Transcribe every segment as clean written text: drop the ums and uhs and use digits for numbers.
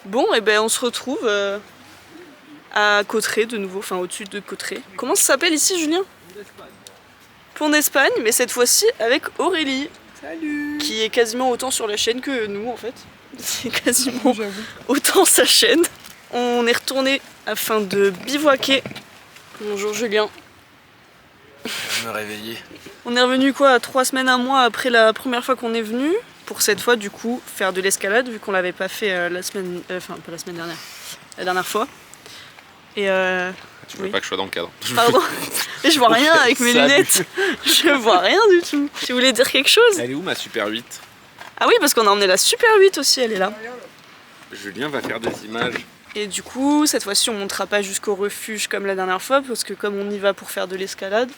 Bon, et ben on se retrouve à Cauterets de nouveau, enfin au-dessus de Cauterets. Comment ça s'appelle ici, Julien? Pont d'Espagne, mais cette fois-ci avec Aurélie. Salut. Qui est quasiment autant sur la chaîne que nous en fait. C'est quasiment autant sa chaîne. On est retourné afin de bivouaquer. Bonjour Julien. Je me réveiller. On est revenu quoi, 3 semaines, un mois après la première fois qu'on est venu. Pour cette fois du coup faire de l'escalade vu qu'on l'avait pas fait la semaine, enfin pas la semaine dernière, la dernière fois. Et tu veux pas que je sois dans le cadre? Pardon. Et je vois rien avec mes lunettes. Je vois rien du tout. Tu voulais dire quelque chose? Elle est où ma Super 8? Ah oui, parce qu'on a emmené la Super 8 aussi, elle est là. Julien va faire des images. Et du coup, cette fois-ci, on montera pas jusqu'au refuge comme la dernière fois, parce que comme on y va pour faire de l'escalade,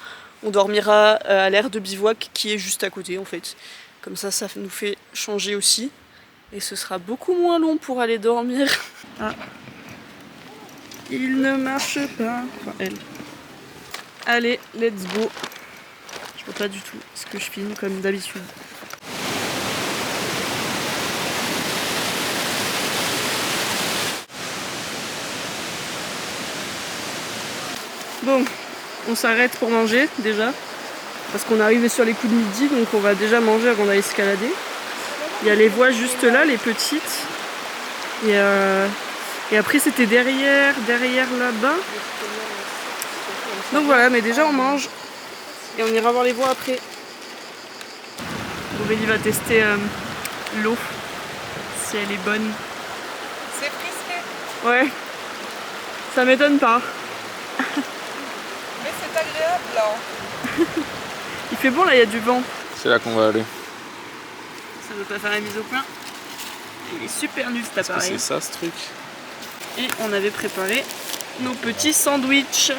on dormira à l'aire de bivouac qui est juste à côté en fait. Comme ça nous fait changer aussi. Et ce sera beaucoup moins long pour aller dormir. Ah. Il ne marche pas. Enfin, elle. Allez, let's go. Je vois pas du tout ce que je filme comme d'habitude. Bon, on s'arrête pour manger déjà. Parce qu'on est arrivé sur les coups de midi, donc on va déjà manger avant d'aller escalader. Il y a les voies juste là, les petites. Et après c'était derrière là-bas. Donc voilà, mais déjà on mange. Et on ira voir les voies après. Aurélie va tester l'eau. Si elle est bonne. C'est frisqué. Ouais. Ça m'étonne pas. Mais c'est agréable là. Il fait bon là, il y a du vent. C'est là qu'on va aller. Ça veut pas faire la mise au point. Il est super nul cet appareil. C'est ça ce truc. Et on avait préparé nos petits sandwichs.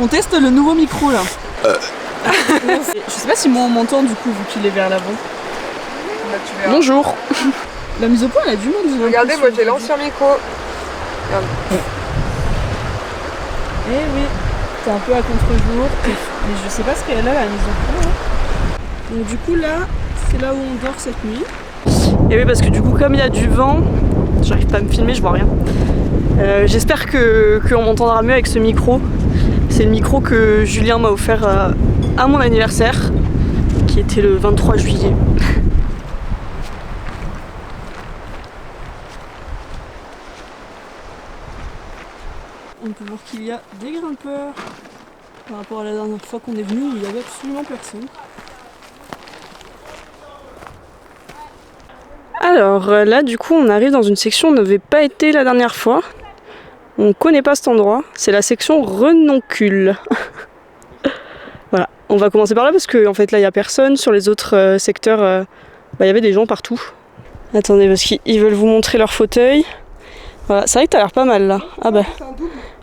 On teste le nouveau micro là. Je sais pas si moi on m'entend du coup vu qu'il est vers l'avant. Là, tu verras. Bonjour. La mise au point elle a du monde. Regardez, moi j'ai l'ancien micro. Regarde. Eh oui, c'est un peu à contre-jour. Mais je sais pas ce qu'elle a la mise au point. Hein. Donc du coup là, c'est là où on dort cette nuit. Et oui parce que du coup comme il y a du vent, j'arrive pas à me filmer, je vois rien. J'espère qu'on m'entendra mieux avec ce micro. C'est le micro que Julien m'a offert à mon anniversaire, qui était le 23 juillet. On peut voir qu'il y a des grimpeurs. Par rapport à la dernière fois qu'on est venu, il n'y avait absolument personne. Alors là du coup on arrive dans une section où on n'avait pas été la dernière fois. On connaît pas cet endroit, c'est la section Renoncule. Voilà, on va commencer par là parce que en fait là il n'y a personne. Sur les autres secteurs, il y avait des gens partout. Attendez parce qu'ils veulent vous montrer leur fauteuil. Voilà, c'est vrai que t'as l'air pas mal là. Ah bah,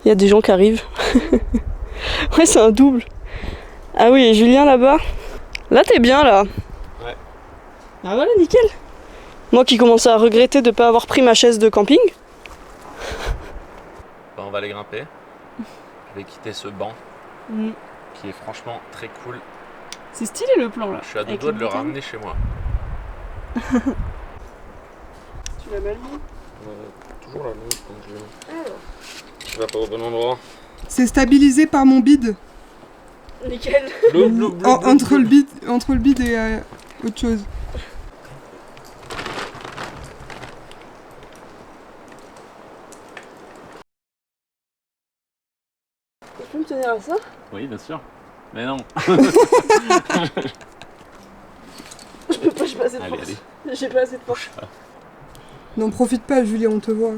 il y a des gens qui arrivent. Ouais c'est un double. Ah oui, et Julien là-bas. Là t'es bien là. Ouais. Ah voilà, nickel. Moi qui commençais à regretter de ne pas avoir pris ma chaise de camping. Bah, on va aller grimper. Je vais quitter ce banc qui est franchement très cool. C'est stylé le plan là. Je suis à deux doigts de le ramener chez moi. Tu l'as mal mis? Toujours la même quand je l'ai. Tu vas pas au bon endroit. C'est stabilisé par mon bide. Nickel. Entre le bide et autre chose. Tu peux me tenir à ça? Oui, bien sûr. Mais non. Je peux pas, j'ai pas assez de force. Allez. J'ai pas assez de force. N'en profite pas, Julien, on te voit.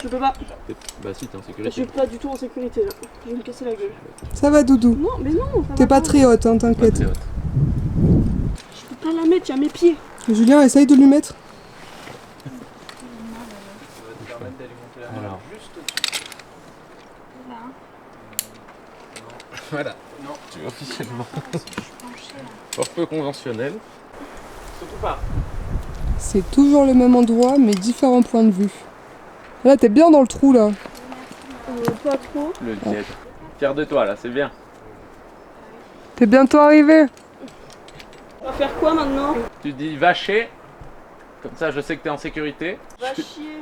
Je peux pas. Bah si, t'es en Je sécurité. suis pas du tout en sécurité là. Je vais me casser la gueule. Ça va, Doudou? Non, mais non. Ça T'es va pas très haute, hein, t'inquiète. Je peux pas la mettre, il y a mes pieds. Julien, essaye de lui mettre. Alors. Voilà. Non. Tu es officiellement fort peu conventionnel. Surtout pas. C'est toujours le même endroit, mais différents points de vue. Là, t'es bien dans le trou, là. Pas trop. Le jet. Fier de toi là, c'est bien. T'es bientôt arrivé. On va faire quoi maintenant? Tu dis vacher Comme ça, je sais que t'es en sécurité. Va chier.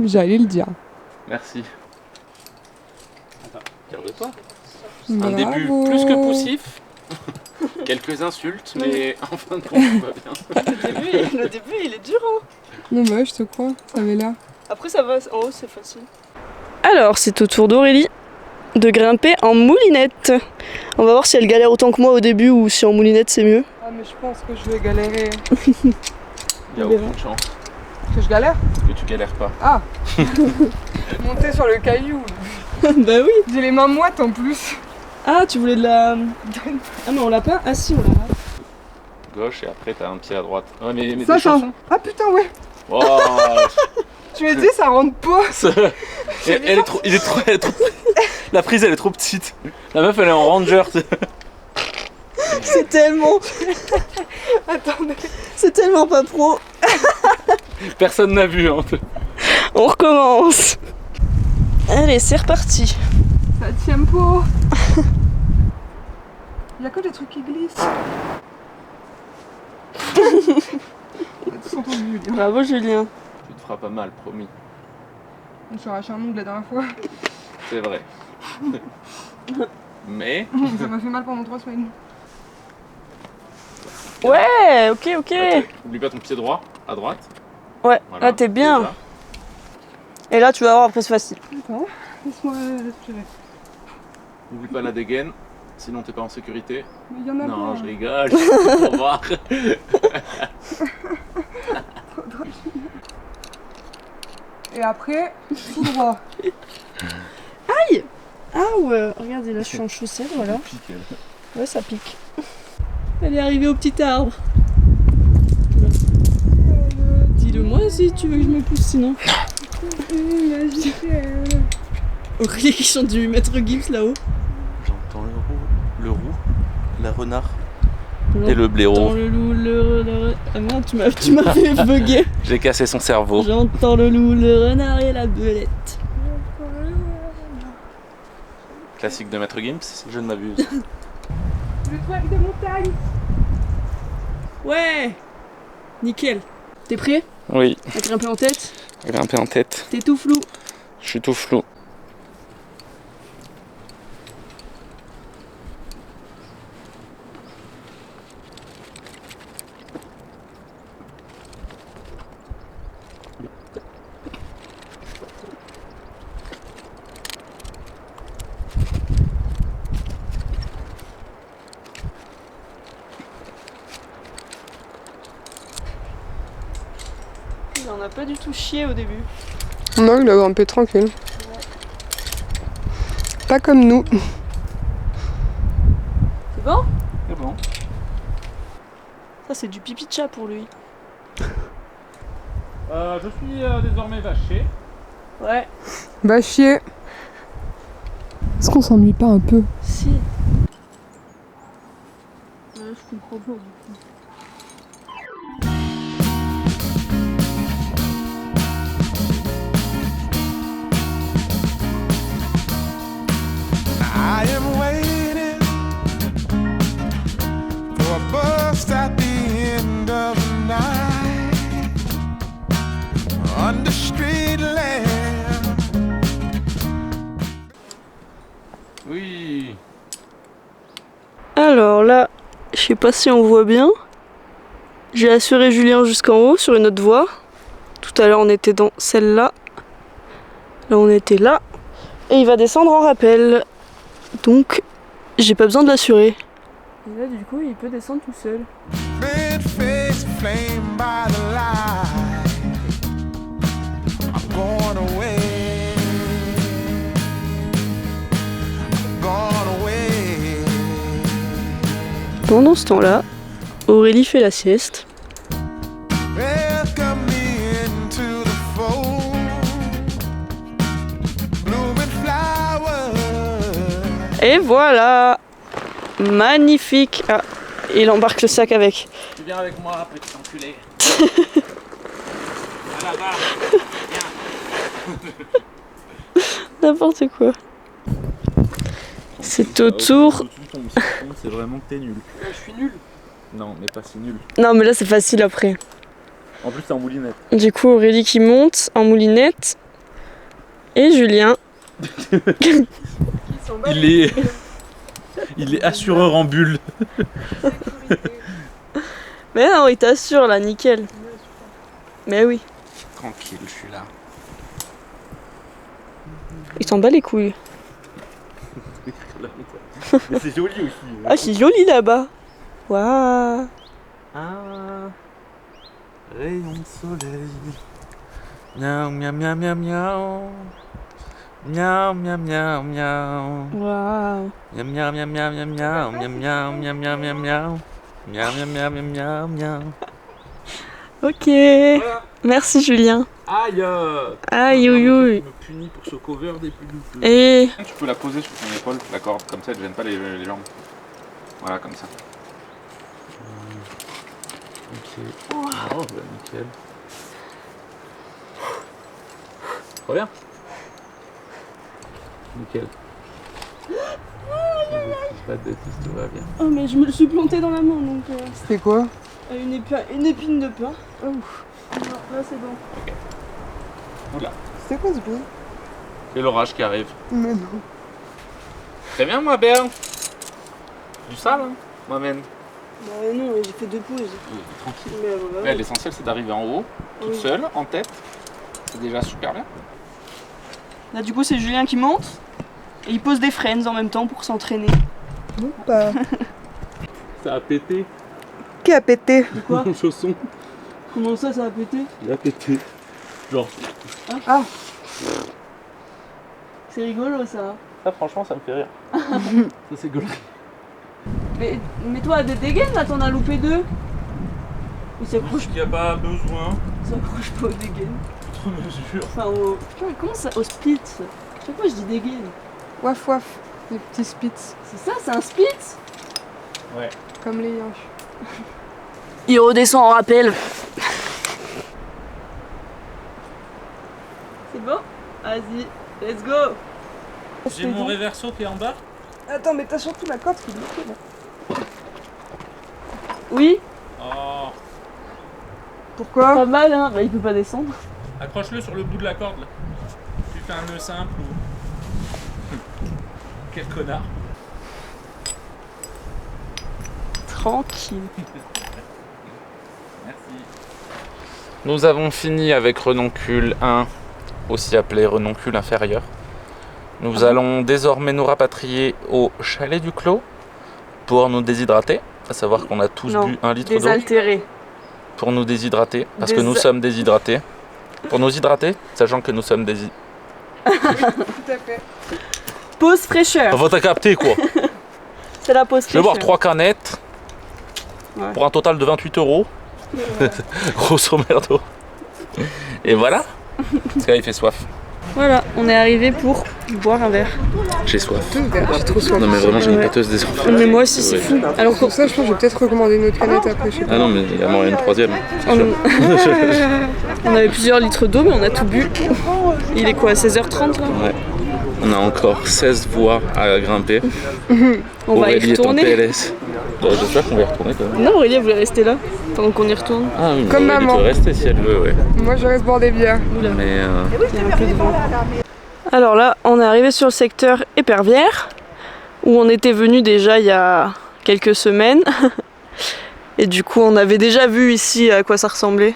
J'allais le dire. Merci. Attends, garde-toi. Un Bravo. début plus que poussif. Quelques insultes, mais en fin de compte, tout va bien. Le début, il est dur, hein. Non, bah ouais, je te crois, ça avait l'air. Après, ça va, en haut, c'est facile. Alors, c'est au tour d'Aurélie de grimper en moulinette. On va voir si elle galère autant que moi au début ou si en moulinette c'est mieux. Ah, mais je pense que je vais galérer. Il y a On verra. aucune chance Que je galère? que tu galères pas. Ah. Monter sur le caillou. Bah oui. J'ai les mains moites en plus. Ah, tu voulais de la... Ah mais on l'a pas? Ah si, on l'a. Gauche et après t'as un pied à droite. Ouais, mais Ça, des ça. chaussons. Ah putain, ouais. Oh, Tu m'as dit, ça rentre pas. elle est trop, elle est trop. La prise elle est trop petite. La meuf elle est en ranger. C'est tellement... Attendez. C'est tellement pas pro. Personne n'a vu. Hein. On recommence. Allez, c'est reparti. Ça tient pas. Il y a que des trucs qui glissent. On a tous entendu, Julien. Bravo Julien. Tu te feras pas mal, promis. Je me suis arraché un ongle la dernière fois. C'est vrai. Mais Ça m'a fait mal pendant 3 semaines. Ouais, ok. oublie pas ton pied droit à droite. Ouais, Voilà, là t'es bien. déjà. Et là tu vas voir, après c'est facile. Attends, laisse-moi respirer. N'oublie pas la dégaine, sinon t'es pas en sécurité. Mais il y en a Non, pas. je rigole. Au revoir. Et après, tout droit. Ah ouais, regardez là je suis en chaussettes, voilà. Ouais, ça pique. Elle est arrivée au petit arbre. Dis-le moi si tu veux que je me pousse sinon. Aurélie qui chante du maître Gims là-haut. J'entends le roux, la renard et le blaireau. J'entends le loup, le renard. Ah merde, tu m'as fait bugger. J'ai cassé son cerveau. J'entends le loup, le renard et la belette. Classique de Maître Gims, si je ne m'abuse. Le toit de montagne. Ouais. Nickel. T'es prêt Oui, à grimper en tête? grimper en tête. T'es tout flou. Je suis tout flou. Il en a pas du tout chié au début. Non, il a grimpé tranquille. Pas comme nous. C'est bon? C'est bon. Ça c'est du pipi de chat pour lui. Je suis désormais vaché. Ouais. Va chier. Est-ce qu'on s'ennuie pas un peu? Si. Ouais, je comprends pas du coup. I am waiting for a bus at the end of the night under street lamp. Oui. Alors là, je sais pas si on voit bien. J'ai assuré Julien jusqu'en haut sur une autre voie. Tout à l'heure on était dans celle-là. Là on était là. Et il va descendre en rappel. Donc j'ai pas besoin de l'assurer. Et là du coup il peut descendre tout seul. Red face flame by the light. I'm going away. I'm going away. Pendant ce temps-là, Aurélie fait la sieste. Welcome me into the fold. Blooming flowers. Et voilà! Magnifique! Ah, il embarque le sac avec. Tu viens avec moi, petit enculé. À la barre. N'importe quoi. C'est au tour. C'est vraiment que t'es nul. Je suis nulle. Non, mais pas si nul. Non mais là c'est facile après. En plus, c'est en moulinette. Du coup, Aurélie qui monte en moulinette. Et Julien. Il est assureur en bulle. Mais non, il t'assure là, nickel. Mais oui, Tranquille, je suis là. il s'en bat les couilles. Mais c'est joli aussi. Ah, c'est joli là-bas. Waouh. Ah, rayon de soleil. Miaou, miaou, miaou, miaou, miaou. Miaou, miaou, miaou, miaou. Waouh. Miaou, miaou, miaou, miaou, miaou, miaou. Miaou, miaou, miaou, miaou, miaou, miaou. Miaou, miaou, miaou, miaou, miaou, miaou. Ok. Voilà. Merci Julien. Aïe. Aïe, ouïe, ouïe. me punit pour ce cover des plus douteux. Et Tu peux la poser sur ton épaule, la corde, comme ça elle ne gêne pas les jambes. Voilà, comme ça. Ok. Oh, bah, nickel. Trop bien. Nickel. Pas de bêtises, tout va bien. oh, mais je me le suis planté dans la main donc C'était quoi? une épine de pain. Oh. Non, là c'est bon. Oula, C'était quoi ce bruit? c'est l'orage qui arrive. Mais non. Très bien, ma belle. Du sale, hein, m'amène. Bah non, j'ai fait 2 pauses. Tranquille. Mais voilà. Ouais, l'essentiel c'est d'arriver en haut, toute Oui. seule, en tête. C'est déjà super bien. Là du coup c'est Julien qui monte et il pose des friends en même temps pour s'entraîner. Non, pas. Ça a pété. Qui a pété? Quoi? Mon chausson. Comment ça a pété? Il a pété. Genre. Ah, C'est rigolo ça. Ça, franchement, ça me fait rire. Ça, c'est gaulerie. Mais toi à des dégaines là, t'en as loupé 2. Il s'accroche Il n'y a pas besoin. pas aux dégaines. Outre mesure. Enfin au. Putain, comment ça? Au spitz. Chaque fois je dis dégaine. waf waf. Les petits spitz. C'est ça, c'est un spitz? Ouais. Comme les Yanks. Il redescend en rappel. C'est bon? Vas-y, let's go! J'ai mon réverso qui est en bas. Attends, mais t'as surtout la corde qui est bloquée là. Oui? Oh. Pourquoi? Pas mal hein? Bah il peut pas descendre. Accroche-le sur le bout de la corde là. Tu fais un nœud simple ou. Quel connard. Tranquille. Merci. Nous avons fini avec renoncule 1, aussi appelé renoncule inférieur. Nous allons désormais nous rapatrier au chalet du Clos pour nous déshydrater, à savoir qu'on a tous Non, bu 1 litre d'eau Désaltéré. pour nous déshydrater, parce que nous sommes déshydratés. Pour nous hydrater, sachant que nous sommes déshydratés. Tout à fait. Pause fraîcheur. Enfin, t'as capté quoi. C'est la pause Je vais boire fraîcheur. 3 canettes Ouais. pour un total de 28 €. Grosso merdo. Et voilà. Parce qu'il fait soif. Voilà, on est arrivé pour boire un verre. J'ai soif. J'ai trop soif. Non mais vraiment j'ai une Ouais. pâteuse des enfants. Mais moi aussi c'est fou. Alors Pour ça, je pense que je vais peut-être recommander une autre canette après. Je sais pas. Ah non mais il y a moyen une troisième. on avait plusieurs litres d'eau mais on a tout bu. Il est quoi, 16h30 là? Ouais. On a encore 16 voies à grimper. On va y Aurélie est en retourner. PLS. J'espère qu'on va y retourner quand même. Non, Aurélie elle voulait rester là pendant qu'on y retourne. Ah oui, mais Comme Aurélie maman. peut rester si elle veut, ouais. Moi, je reste boire des bières. Mais Il y a un peu de vent. Alors là, on est arrivé sur le secteur Épervière, où on était venu déjà il y a quelques semaines. Et du coup, on avait déjà vu ici à quoi ça ressemblait.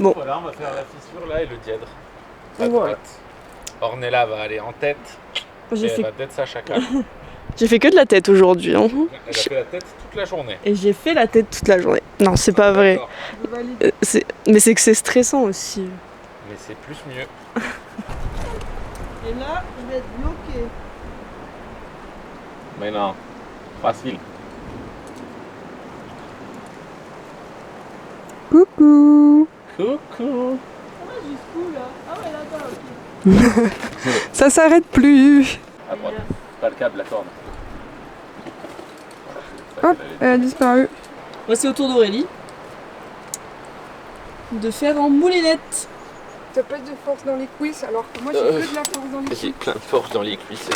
Bon. Voilà, on va faire la fissure là et le dièdre. À Ouais. droite. Ornella va aller en tête. Et J'ai elle fait... va tête sa chacal. j'ai fait que de la tête aujourd'hui. Hein. Elle a fait la tête toute la journée. Et j'ai fait la tête toute la journée. Non, c'est pas vrai. D'accord. Mais c'est que c'est stressant aussi. Mais c'est plus mieux. Et là, je vais être bloquée. Mais non. Facile. Coucou. Coucou. Jusqu'où là? Ah ouais, là-bas, ok. Ça s'arrête plus. À droite. Pas le câble, la corde. Hop, elle a disparu. Moi, c'est au tour d'Aurélie de faire en moulinette. T'as pas de force dans les cuisses alors que moi j'ai que de la force dans les cuisses. J'ai plein de force dans les cuisses.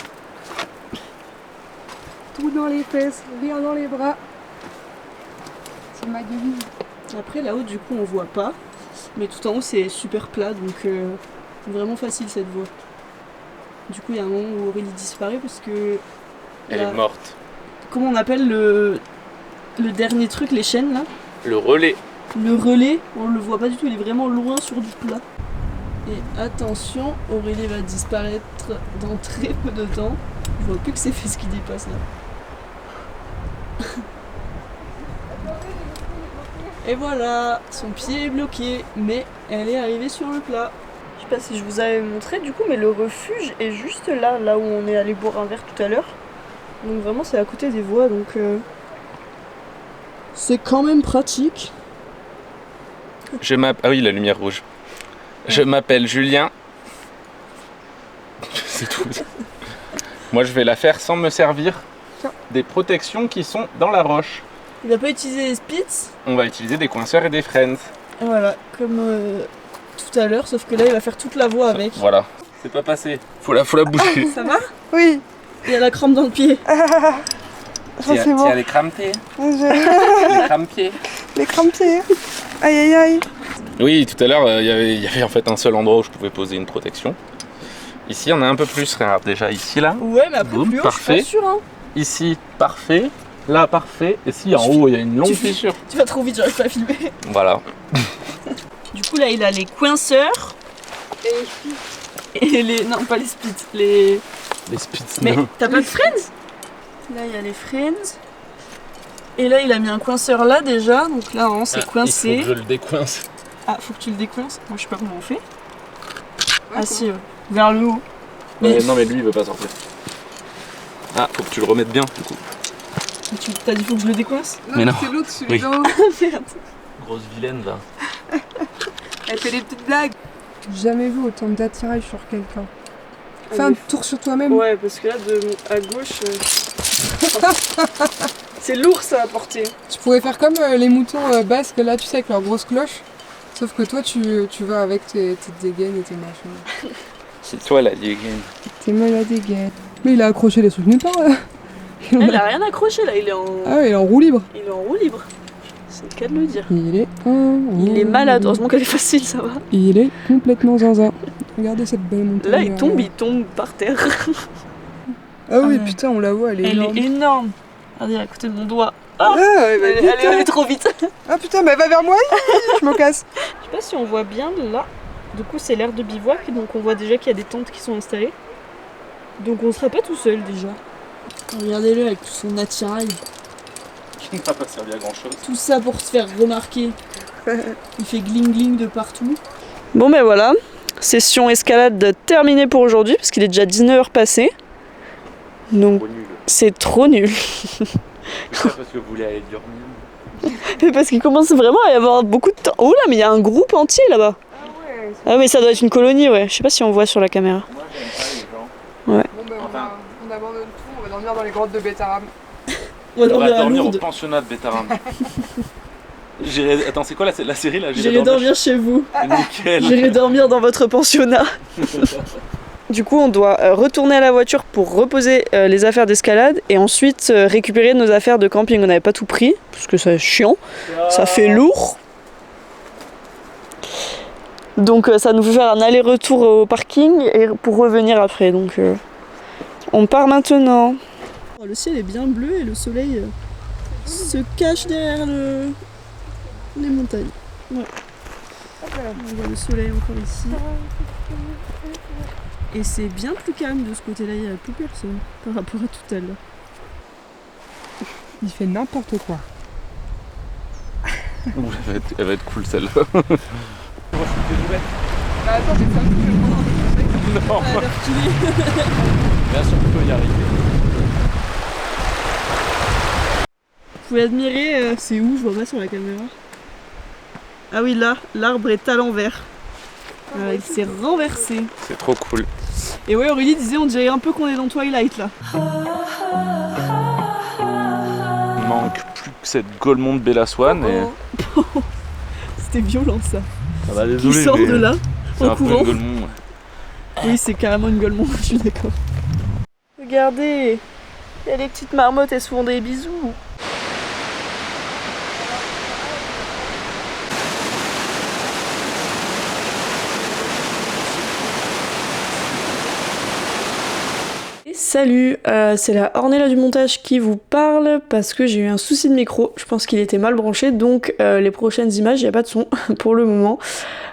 Tout dans les fesses, rien dans les bras. C'est ma devise. Après, là-haut, du coup, on voit pas. Mais tout en haut c'est super plat, donc vraiment facile cette voie. Du coup il y a un moment où Aurélie disparaît parce que... Elle là, est morte. comment on appelle le dernier truc, les chaînes là? Le relais. Le relais, on le voit pas du tout, il est vraiment loin sur du plat. Et attention, Aurélie va disparaître dans très peu de temps. Je vois plus que ses fesses qui dépassent là. Et voilà, son pied est bloqué, mais elle est arrivée sur le plat. Je sais pas si je vous avais montré du coup, mais le refuge est juste là, là où on est allé boire un verre tout à l'heure. Donc vraiment c'est à côté des voies, donc c'est quand même pratique. Ah oui, la lumière rouge. Je m'appelle Julien. C'est tout. Moi, je vais la faire sans me servir des protections qui sont dans la roche. Il va pas utiliser les spits. On va utiliser des coinceurs et des friends. Voilà, comme tout à l'heure, sauf que là il va faire toute la voie avec. Voilà. C'est pas passé. Faut la bouger. Ça va? Oui. Il y a la crampe dans le pied. C'est bon. les crampés. Je- Les crampiers. Les crampiers. Aïe aïe aïe. Oui, tout à l'heure, il y avait en fait un seul endroit où je pouvais poser une protection. Ici, on a un peu plus. Regarde, déjà ici, là. Ouais, mais après Boum, plus haut, parfait. je suis pas sûre. Hein. Ici, parfait. Là, parfait. Et si en haut, il y a une longue fissure. Tu vas trop vite, j'arrive pas à filmer. Voilà. Du coup, là, il a les coinceurs. Et les... Non, pas les spits, les... Les spits. Mais t'as pas de friends? Là, il y a les friends. Et là, il a mis un coinceur là déjà. Donc là, on c'est coincé. Il faut que je le décoince. Ah, faut que tu le décoinces. Moi, je sais pas comment on fait. Ah si, vers le haut. Mais... Non, mais lui, il veut pas sortir. Ah, faut que tu le remettes bien, du coup. T'as dit faut que je le décoince? Mais non. C'est l'autre, celui Oui. d'en haut. Merde. Grosse vilaine, là. Elle fait des petites blagues. J'ai jamais vu autant d'attirail sur quelqu'un. Fais Ah, un mais- tour sur toi-même. Ouais, parce que là, à gauche... c'est lourd ça à porter. Tu pourrais faire comme les moutons basques là, tu sais, avec leurs grosses cloches. Sauf que toi, tu vas avec tes dégaines et tes machins. C'est toi, la dégaine. T'es mal à dégaine. Mais il a accroché les trucs nulle part là. Il a rien accroché là, il est en... Ah ouais, il est en roue libre. Il est en roue libre. C'est le cas de le dire. Il est en Il est roue malade, libre. heureusement qu'elle est facile, ça va. Il est complètement zinzin. Regardez cette belle montagne. Là, il tombe par terre. Ah oui, Ah ouais. putain, on la voit, elle est Elle énorme. est énorme. Regardez, à côté de mon doigt. Ah, elle va Elle vite, est allée hein. trop vite. Ah putain, bah va vers moi, je me casse. Je sais pas si on voit bien là. Du coup, c'est l'aire de bivouac, donc on voit déjà qu'il y a des tentes qui sont installées. Donc on sera pas tout seul déjà. Regardez-le avec tout son attirail. Qui ne va pas servir à grand chose. Tout ça pour se faire remarquer. Il fait gling gling de partout. Bon ben voilà, session escalade terminée pour aujourd'hui parce qu'il est déjà 19h passé. Donc Trop nul. c'est trop nul. C'est pas parce que vous voulez aller dormir. Mais parce qu'il commence vraiment à y avoir beaucoup de temps. Oh là, mais il y a un groupe entier là-bas. Ah ouais. Ah mais ça doit être une colonie, ouais. Je sais pas si on voit sur la caméra. Moi, j'aime pas les gens. Bon ben Enfin. on abandonne tout, on va dormir dans les grottes de Bétarame. On va On va dormir à dormir au Lourdes. pensionnat de Bétarame. Attends, c'est quoi la série là? J'irai dormir chez vous. Nickel. J'irai dormir dans votre pensionnat. Du coup, on doit retourner à la voiture pour reposer les affaires d'escalade et ensuite récupérer nos affaires de camping. On n'avait pas tout pris parce que c'est chiant, ça fait lourd. Donc ça nous fait faire un aller-retour au parking et pour revenir après. Donc on part maintenant. Le ciel est bien bleu et le soleil se cache derrière les montagnes. Ouais. On voit le soleil encore ici. Et c'est bien plus calme de ce côté-là, il n'y a plus personne par rapport à tout à l'heure. Il fait n'importe quoi. Elle va être cool celle-là. Bah attends, j'ai fait un truc Non, bien sûr qu'on peut y arriver. Vous pouvez admirer, c'est où? Je vois pas sur la caméra. Ah oui, là, l'arbre est à l'envers. Il s'est renversé. C'est trop cool. Et ouais, Aurélie disait, on dirait un peu qu'on est dans Twilight là. Il manque plus que cette Golemont de Bella Swan et... C'était violent ça. Ah bah, Qui désolé, sort mais de là, c'est en un peu courant. une Golemont. Oui, c'est carrément une Golemont, je suis d'accord. Regardez, il y a les petites marmottes, elles se font des bisous. Salut, c'est la Ornella du montage qui vous parle parce que j'ai eu un souci de micro, je pense qu'il était mal branché, donc les prochaines images, il n'y a pas de son pour le moment.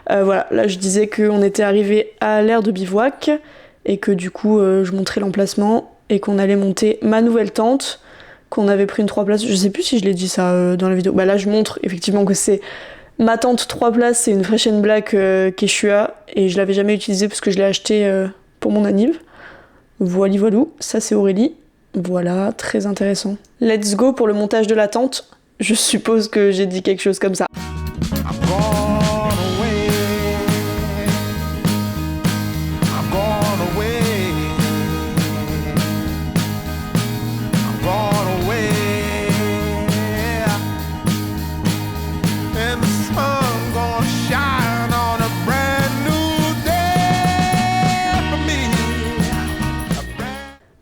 Voilà, là je disais qu'on était arrivé à l'aire de bivouac et que du coup je montrais l'emplacement et qu'on allait monter ma nouvelle tente, qu'on avait pris une 3 places, je sais plus si je l'ai dit ça dans la vidéo, bah là je montre effectivement que c'est ma tente 3 places, c'est une Fresh and Black Quechua et je l'avais jamais utilisée parce que je l'ai achetée pour mon anniv. Voilà, voilou, ça c'est Aurélie. Voilà, très intéressant. Let's go pour le montage de la tente. Je suppose que j'ai dit quelque chose comme ça. I'm gone away. I'm gone away. I'm gone away. And the sun gonna shine on a brand new day for me.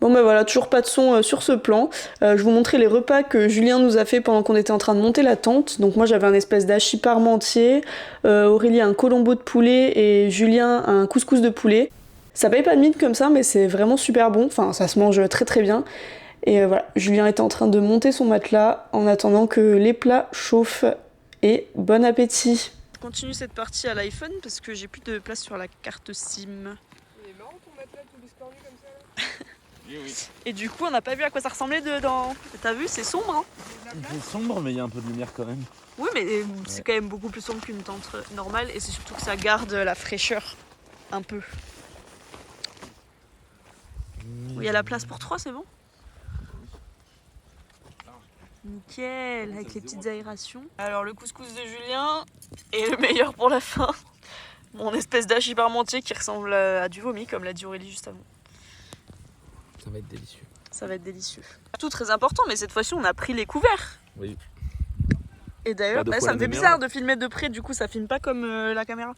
Bon bah voilà, toujours pas de son sur ce plan. Je vous montrais les repas que Julien nous a fait pendant qu'on était en train de monter la tente. Donc moi j'avais un espèce d'hachis parmentier, Aurélie un colombo de poulet et Julien un couscous de poulet. Ça paye pas de mine comme ça mais c'est vraiment super bon, enfin ça se mange très très bien. Et voilà, Julien était en train de monter son matelas en attendant que les plats chauffent et bon appétit. Je continue cette partie à l'iPhone parce que j'ai plus de place sur la carte SIM. Il est marrant ton matelas tout discordu comme ça là. Et du coup on n'a pas vu à quoi ça ressemblait dedans. T'as vu, c'est sombre hein. C'est sombre, mais il y a un peu de lumière quand même. Oui, mais c'est quand même beaucoup plus sombre qu'une tente normale et c'est surtout que ça garde la fraîcheur un peu. Il y a la place pour 3, c'est bon? Nickel, avec les petites aérations. Alors le couscous de Julien est le meilleur pour la fin. Mon espèce d'hachis parmentier qui ressemble à du vomi, comme l'a dit Aurélie juste avant. Ça va être délicieux. Ça va être délicieux. Tout très important, mais cette fois-ci on a pris les couverts. Oui. Et d'ailleurs, Pas deux fois ça la me fait même bizarre erreur. de filmer de près, du coup ça filme pas comme la caméra.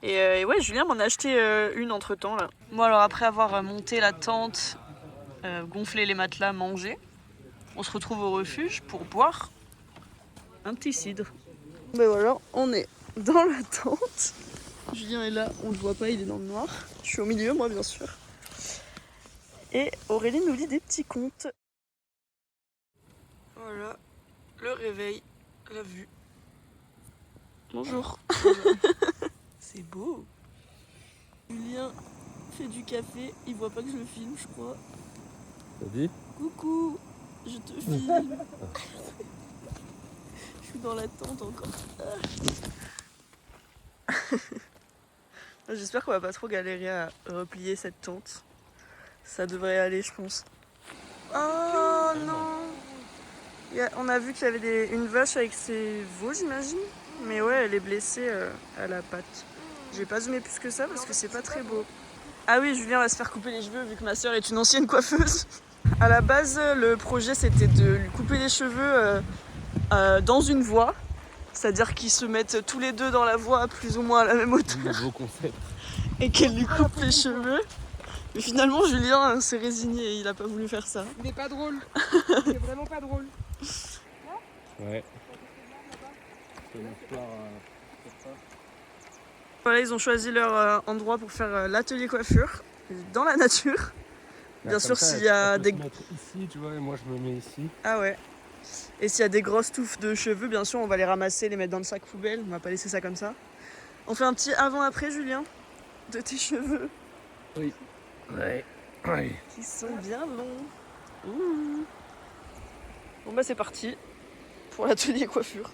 Et ouais, Julien m'en a acheté une entre temps là. Moi alors après avoir monté la tente, gonflé les matelas, mangé, on se retrouve au refuge pour boire un petit cidre. Ben voilà, on est dans la tente. Julien est là, on le voit pas, il est dans le noir. Je suis au milieu, moi bien sûr. Et Aurélie nous lit des petits contes. Voilà, le réveil, la vue. Bonjour. C'est beau. Julien fait du café, il voit pas que je le filme, je crois. T'as dit? Coucou, je te filme. Je suis dans la tente encore. J'espère qu'on va pas trop galérer à replier cette tente. Ça devrait aller, je pense. Oh non! On a vu qu'il y avait une vache avec ses veaux, j'imagine. Mais ouais, elle est blessée à la patte. J'ai pas zoomé plus que ça parce que c'est pas très beau. Ah oui, Julien va se faire couper les cheveux vu que ma soeur est une ancienne coiffeuse. À la base, le projet c'était de lui couper les cheveux dans une voie. C'est-à-dire qu'ils se mettent tous les deux dans la voie plus ou moins à la même hauteur. Nouveau concept. Et qu'elle lui coupe les cheveux. Mais finalement, Julien s'est résigné et il a pas voulu faire ça. Il est pas drôle. Il est vraiment pas drôle. Ouais. Voilà, ils ont choisi leur endroit pour faire l'atelier coiffure dans la nature. Bien sûr, s'il y a des... Ici, tu vois, et moi je me mets ici. Ah ouais. Et s'il y a des grosses touffes de cheveux, bien sûr, on va les ramasser, les mettre dans le sac poubelle. On va pas laisser ça comme ça. On fait un petit avant-après, Julien, de tes cheveux. Oui. Ouais. Ouais. Qui sont bien longs. Ouh. Bon bah c'est parti pour l'atelier coiffure.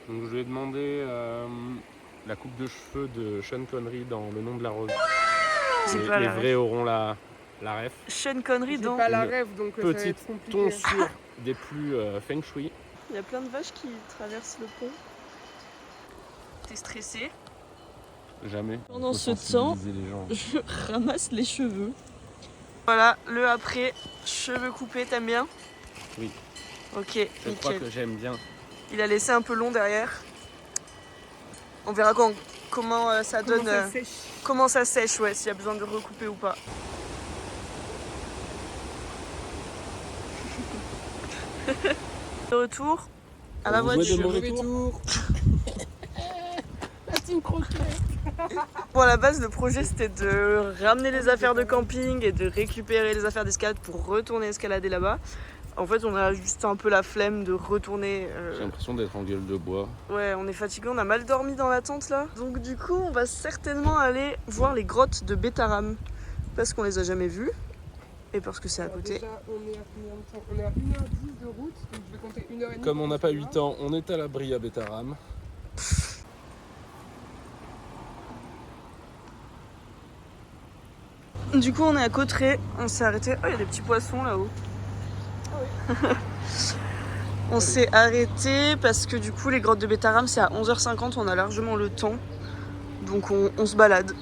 Donc je lui ai demandé la coupe de cheveux de Sean Connery dans Le Nom de la Rose. J'ai Les, pas les la vrais auront la ref. Sean Connery J'ai dans... pas la Une rêve donc ça va Petite être compliqué. tonsure des plus feng shui. Il y a plein de vaches qui traversent le pont. T'es stressé? Jamais. Pendant Faut ce temps, sensibiliser les gens. je ramasse les cheveux. Voilà, le après, cheveux coupés, t'aimes bien? Oui. Ok, Je crois nickel. que j'aime bien. Il a laissé un peu long derrière. On verra comment ça Comment donne, ça sèche. comment ça sèche, ouais, s'il y a besoin de recouper ou pas. De retour à la On vous souhaite de voiture. bon retour. Retour. La team croquette. Bon, à la base, le projet c'était de ramener les affaires de camping et de récupérer les affaires d'escalade pour retourner escalader là-bas. En fait, on a juste un peu la flemme de retourner. J'ai l'impression d'être en gueule de bois. Ouais, on est fatigué, on a mal dormi dans la tente là. Donc, du coup, on va certainement aller voir les grottes de Betaram parce qu'on les a jamais vues et parce que c'est à côté. Déjà, on est à combien de temps? On est à 1h10 de route, donc je vais compter 1h30. Comme on n'a pas 8 ans, on est à l'abri à Betaram. Du coup, on est à Cauterets, on s'est arrêté. Oh, il y a des petits poissons là-haut. On s'est arrêté parce que du coup, les grottes de Betaram, c'est à 11h50, on a largement le temps. Donc, on se balade.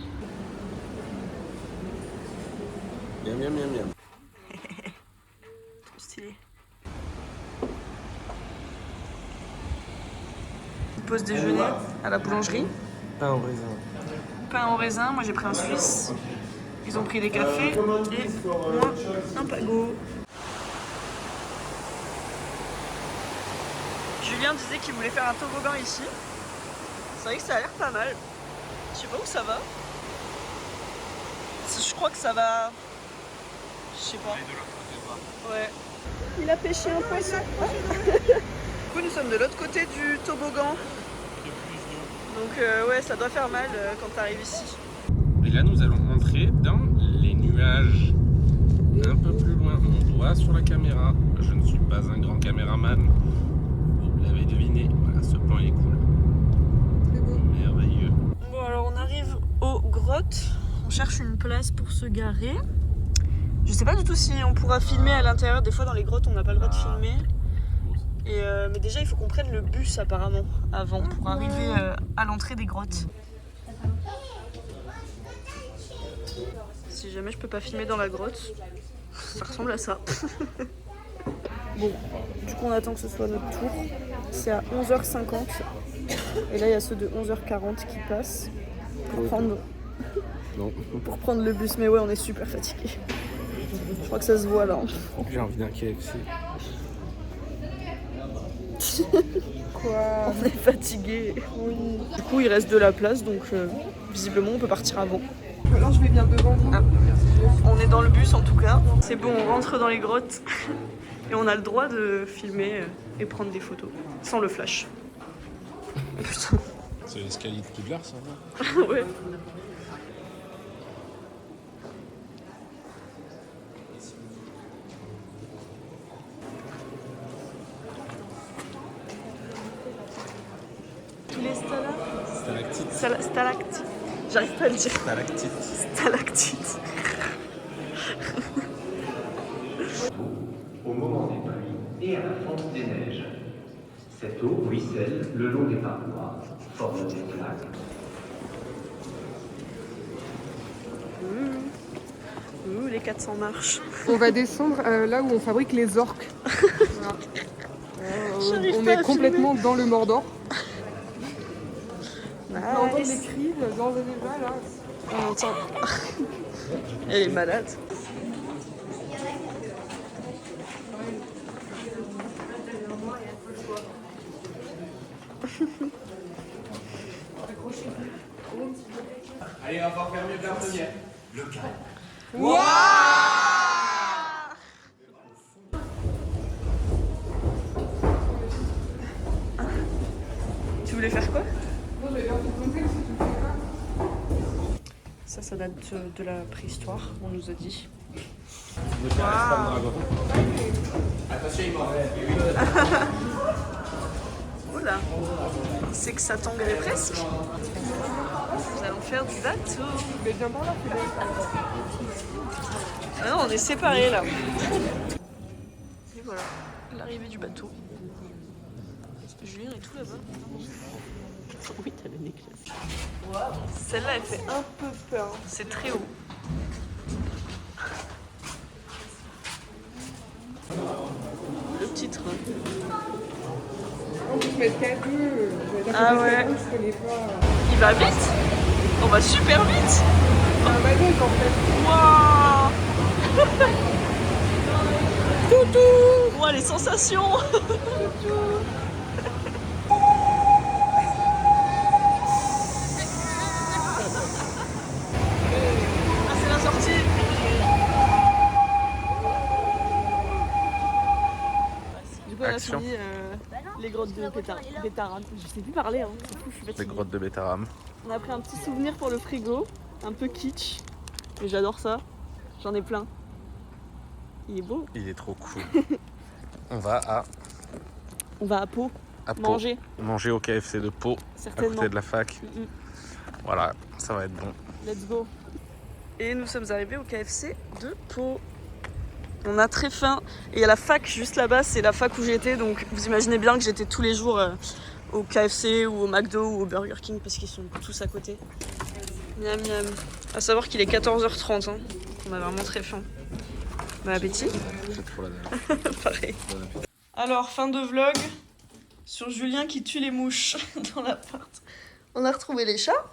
Miam miam miam miam. Trop stylé. Pause déjeuner à la boulangerie. Pain au raisin. Pain au raisin, moi j'ai pris un suisse. Ils ont pris des cafés et moi un pago. Julien disait qu'il voulait faire un toboggan ici. C'est vrai que ça a l'air pas mal. Je sais pas où ça va. Je crois que ça va... Je sais pas. Ouais. Il a pêché un poisson. Du coup, nous sommes de l'autre côté du toboggan. Donc ouais, ça doit faire mal quand t'arrives ici. Et là, nous allons entrer dans les nuages. Un peu plus loin, mon doigt sur la caméra. Je ne suis pas un grand caméraman. Vous l'avez deviné. Voilà, ce plan est cool. C'est beau. Merveilleux. Bon, alors on arrive aux grottes. On cherche une place pour se garer. Je sais pas du tout si on pourra filmer à l'intérieur. Des fois, dans les grottes, on n'a pas le droit de filmer. Et mais déjà, il faut qu'on prenne le bus apparemment avant pour arriver à l'entrée des grottes. Si jamais je peux pas filmer dans la grotte, ça ressemble à ça. Bon, du coup on attend que ce soit notre tour. C'est à 11h50 et là il y a ceux de 11h40 qui passent pour prendre le bus. Mais ouais, on est super fatigué. Je crois que ça se voit là. J'ai envie d'un KFC. Quoi? On est fatigué. Oui. Du coup il reste de la place, donc visiblement on peut partir avant. Alors je vais venir devant vous. Ah. On est dans le bus en tout cas. C'est bon, on rentre dans les grottes et on a le droit de filmer et prendre des photos sans le flash. Putain. C'est l'escalier de Poudlard, ça va? Ouais. Tous les Stalactite. stalactites. J'arrive pas à le dire. Stalactite. Stalactites. Au moment des pluies et à la fonte des neiges. Cette eau ruisselle le long des parois, forme des flaques. Ouh, les 400 marches. On va descendre là où on fabrique les orques. Voilà. J'arrive On pas est à complètement dans le Mordor. Nice. On entend les cris dans le débat là. On entend. Elle est malade. Allez, on va faire mieux que la première. Le cas. Tu voulais faire quoi? Non, j'avais envie de monter si tu le fais pas. Ça date de la préhistoire, on nous a dit. Ne caresse pas le dragon. Attention, il m'en Oula, c'est que ça tanguerait presque. Nous allons faire du bateau. Mais viens par là, c'est bon. Ah non, on est séparés là. Et voilà, l'arrivée du bateau. Julien est tout là-bas. Oui, t'as le nécklace. Wow. Celle-là, elle fait un peu peur. C'est très haut. Le petit train. On peut se mettre qu'à deux. Ah ouais. Je connais pas. Il va vite. On va super vite. C'est un manège en fait. Waouh. Toutou. Ouah, les sensations. Les grottes de Bétarame. Je sais plus parler, hein. C'est fou, je suis Les fatiguée. grottes de Bétarame. On a pris un petit souvenir pour le frigo, un peu kitsch. Mais j'adore ça. J'en ai plein. Il est beau. Il est trop cool. On va On va à Pau à Pau. manger, Au KFC de Pau, à certainement. côté de la fac. Mm-mm. Voilà, ça va être bon. Let's go. Et nous sommes arrivés au KFC de Pau. On a très faim. Et il y a la fac juste là-bas, c'est la fac où j'étais. Donc vous imaginez bien que j'étais tous les jours au KFC ou au McDo ou au Burger King parce qu'ils sont tous à côté. Miam miam. À savoir qu'il est 14h30. Hein. On a vraiment très faim. Bon appétit. C'est trop la dernière. Pareil. Alors, fin de vlog sur Julien qui tue les mouches dans l'appart. On a retrouvé les chats.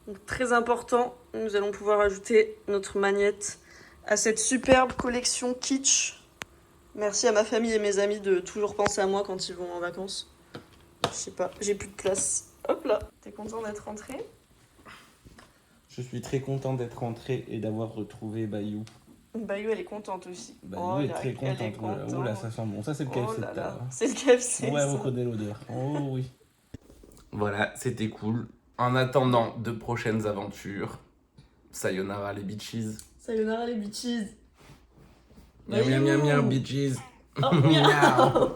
Donc, très important, nous allons pouvoir ajouter notre magnète à cette superbe collection kitsch. Merci à ma famille et mes amis de toujours penser à moi quand ils vont en vacances. Je sais pas, j'ai plus de place. Hop là. T'es content d'être rentré? Je suis très content d'être rentré et d'avoir retrouvé Bayou. Bayou, elle est contente aussi. Bayou est très contente. Oula, ça sent bon. Ça, c'est le KFC Oh là de tout à là. l'heure. C'est le KFC. Ouais, ça. on connaît l'odeur. Oh oui. Voilà, c'était cool. En attendant de prochaines aventures, sayonara les bitches. Sayonara les bitches. Miam miam miam miam bitches. Oh, miaou.